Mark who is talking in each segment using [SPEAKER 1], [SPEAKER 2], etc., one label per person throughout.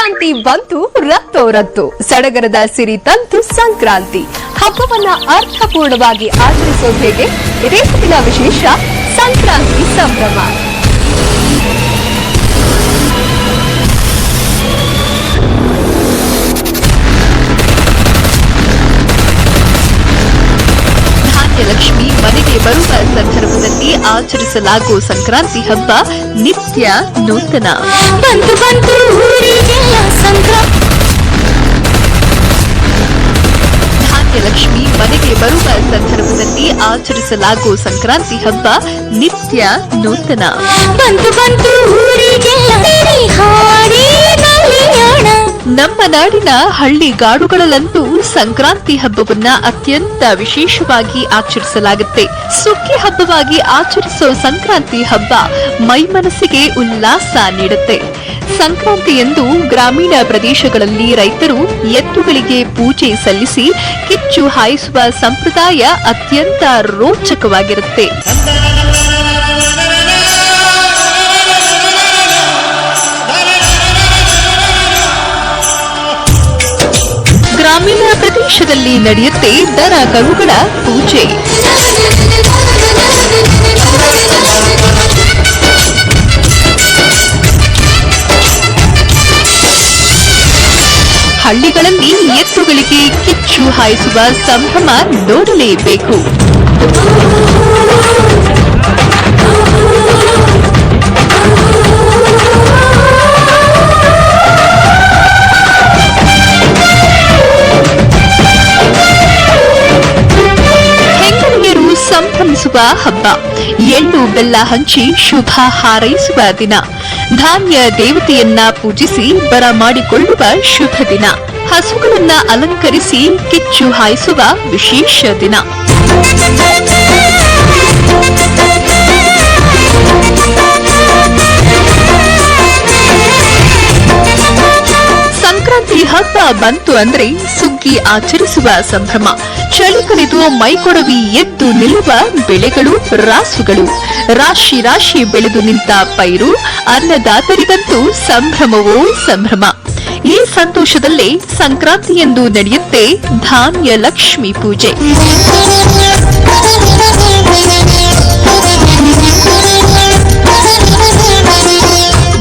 [SPEAKER 1] ಸಂಕ್ರಾಂತಿ ಬಂತು ರತ್ತೋರತ್ತು ಸಡಗರದ ಸಿರಿ ತಂತು ಸಂಕ್ರಾಂತಿ ಹಬ್ಬವನ್ನ ಅರ್ಥಪೂರ್ಣವಾಗಿ ಆಚರಿಸೋದು ಹೇಗೆ ಇದೇ ದಿನ ವಿಶೇಷ ಸಂಕ್ರಾಂತಿ ಸಂಭ್ರಮ. ಲಕ್ಷ್ಮಿ ಮನೆಗೆ ಬರುವ ಸಂದರ್ಭದಲ್ಲಿ ಆಚರಿಸಲಾಗುವ ಸಂಕ್ರಾಂತಿ ಹಬ್ಬ ನಿತ್ಯ ನೂತನ. ಲಕ್ಷ್ಮಿ ಮನೆಗೆ ಬರುವ ಸಂದರ್ಭದಲ್ಲಿ ಆಚರಿಸಲಾಗುವ ಸಂಕ್ರಾಂತಿ ಹಬ್ಬ ನಿತ್ಯ ನೂತನ. ನಮ್ಮ ನಾಡಿನ ಹಳ್ಳಿಗಾಡುಗಳಲ್ಲಂತೂ ಸಂಕ್ರಾಂತಿ ಹಬ್ಬವನ್ನ ಅತ್ಯಂತ ವಿಶೇಷವಾಗಿ ಆಚರಿಸಲಾಗುತ್ತೆ. ಸುಗ್ಗಿ ಹಬ್ಬವಾಗಿ ಆಚರಿಸೋ ಸಂಕ್ರಾಂತಿ ಹಬ್ಬ ಮೈಮನಸ್ಸಿಗೆ ಉಲ್ಲಾಸ ನೀಡುತ್ತೆ. ಸಂಕ್ರಾಂತಿಯಂದು ಗ್ರಾಮೀಣ ಪ್ರದೇಶಗಳಲ್ಲಿ ರೈತರು ಎತ್ತುಗಳಿಗೆ ಪೂಜೆ ಸಲ್ಲಿಸಿ ಕಿಚ್ಚು ಹಾಯಿಸುವ ಸಂಪ್ರದಾಯ ಅತ್ಯಂತ ರೋಚಕವಾಗಿರುತ್ತೆ. ಗ್ರಾಮೀಣ ಪ್ರದೇಶದಲ್ಲಿ ನಡೆಯುತ್ತೆ ದನ ಕರುಗಳ ಪೂಜೆ. ಹಳ್ಳಿಗಳಲ್ಲಿ ಎತ್ತುಗಳಿಗೆ ಕಿಚ್ಚು ಹಾಯಿಸುವ ಸಂಭ್ರಮ ನೋಡಲೇಬೇಕು. ಹೆಂಗಳೆಯರು ಸಂಭ್ರಮಿಸುವ ಹಬ್ಬ, ಎಳ್ಳು ಬೆಲ್ಲ ಹಂಚಿ ಶುಭ ಹಾರೈಸುವ ದಿನ, ಧಾನ್ಯ ದೇವತೆಯನ್ನ ಪೂಜಿಸಿ ಬರ ಮಾಡಿಕೊಳ್ಳುವ ಶುಭ ದಿನ, ಹಸುಗಳನ್ನ ಅಲಂಕರಿಸಿ ಕಿಚ್ಚು ಹಾಯಿಸುವ ವಿಶೇಷ ದಿನ. ಸಂಕ್ರಾಂತಿ ಹಬ್ಬ ಬಂತು ಅಂದ್ರೆ ಸುಗ್ಗಿ ಆಚರಿಸುವ ಸಂಭ್ರಮ. ಚಳಿ ಕರೆದು ಮೈಕೊಡವಿ ಎದ್ದು ನಿಲ್ಲುವ ಬೆಳೆಗಳು, ರಾಸುಗಳು, ರಾಶಿ ರಾಶಿ ಬೆಳೆದು ನಿಂತ ಪೈರು, ಅನ್ನದಾತರಿಗಂತೂ ಸಂಭ್ರಮವೋ ಸಂಭ್ರಮ. ಈ ಸಂತೋಷದಲ್ಲೇ ಸಂಕ್ರಾಂತಿಯಂದು ನಡೆಯುತ್ತೆ ಧಾನ್ಯ ಲಕ್ಷ್ಮಿ ಪೂಜೆ.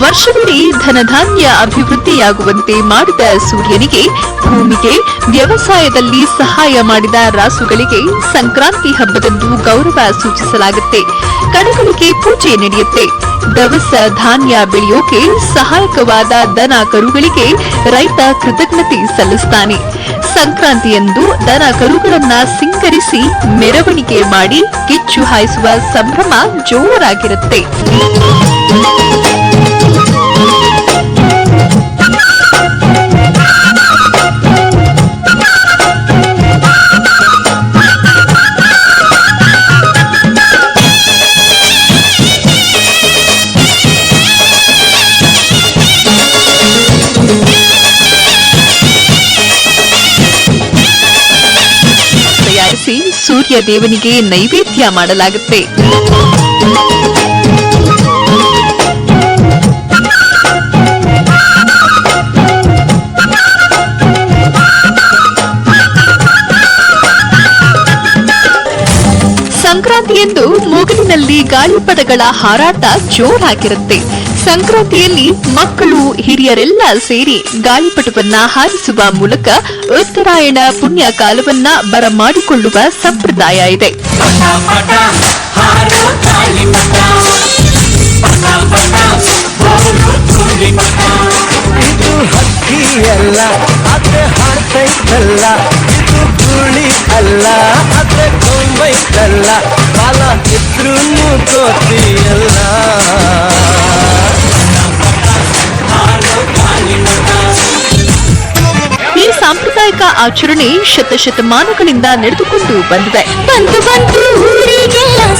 [SPEAKER 1] ವರ್ಷವಿಡೀ ಧನಧಾನ್ಯ ಅಭಿವೃದ್ಧಿಯಾಗುವಂತೆ ಮಾಡಿದ ಸೂರ್ಯನಿಗೆ, ಭೂಮಿಗೆ, ವ್ಯವಸಾಯದಲ್ಲಿ ಸಹಾಯ ಮಾಡಿದ ರಾಸುಗಳಿಗೆ ಸಂಕ್ರಾಂತಿ ಹಬ್ಬದಂದು ಗೌರವ ಸೂಚಿಸಲಾಗುತ್ತೆ. ಕಣಗಳಿಗೆ ಪೂಜೆ ನಡೆಯುತ್ತೆ. ದವಸ ಧಾನ್ಯ ಬೆಳೆಯೋಕೆ ಸಹಾಯಕವಾದ ದನ ಕರುಗಳಿಗೆ ರೈತ ಕೃತಜ್ಞತೆ ಸಲ್ಲಿಸುತ್ತಾನೆ. ಸಂಕ್ರಾಂತಿಯಂದು ದನ ಕರುಗಳನ್ನ ಸಿಂಗರಿಸಿ ಮೆರವಣಿಗೆ ಮಾಡಿ ಕಿಚ್ಚು ಹಾಯಿಸುವ ಸಂಭ್ರಮ ಜೋರಾಗಿರುತ್ತೆ. ತಯಾರಿಸಿ ಸೂರ್ಯ ದೇವನಿಗೆ ನೈವೇದ್ಯ ಮಾಡಲಾಗುತ್ತೆ. ಸಂಕ್ರಾಂತಿಯಂದು ಮೂಗಿನಲ್ಲಿ ಗಾಳಿಪಟಗಳ ಹಾರಾಟ ಜೋರಾಗಿರುತ್ತೆ. ಸಂಕ್ರಾಂತಿಯಲ್ಲಿ ಮಕ್ಕಳು ಹಿರಿಯರೆಲ್ಲ ಸೇರಿ ಗಾಳಿಪಟವನ್ನ ಹಾರಿಸುವ ಮೂಲಕ ಉತ್ತರಾಯಣ ಪುಣ್ಯ ಕಾಲವನ್ನ ಬರಮಾಡಿಕೊಳ್ಳುವ ಸಂಪ್ರದಾಯ ಇದೆ.
[SPEAKER 2] ಇದು ಹಕ್ಕಿಯಲ್ಲ ಅದ್ರೆ ಹಾಡ್ತೈತಲ್ಲ, ಇದು ಗುಳಿ ಅಲ್ಲ ಅದ್ರೆ ಕೊಂಬೈತಲ್ಲ, ಕಾಲ ಇದ್ರೂ ಕೋತಿಯಲ್ಲ.
[SPEAKER 1] ಈ ಸಾಂಪ್ರದಾಯಿಕ ಆಚರಣೆ ಶತಶತಮಾನಗಳಿಂದ ನಡೆದುಕೊಂಡು ಬಂದಿದೆ.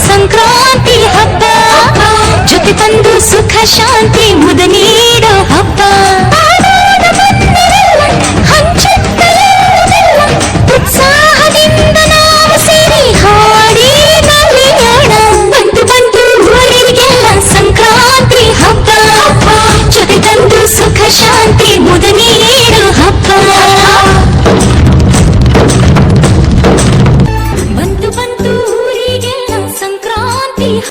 [SPEAKER 3] ಸಂಕ್ರಾಂತಿ ಹಬ್ಬ ಜೊತೆ ಬಂದು ಸುಖ ಶಾಂತಿ ಮುದನೇ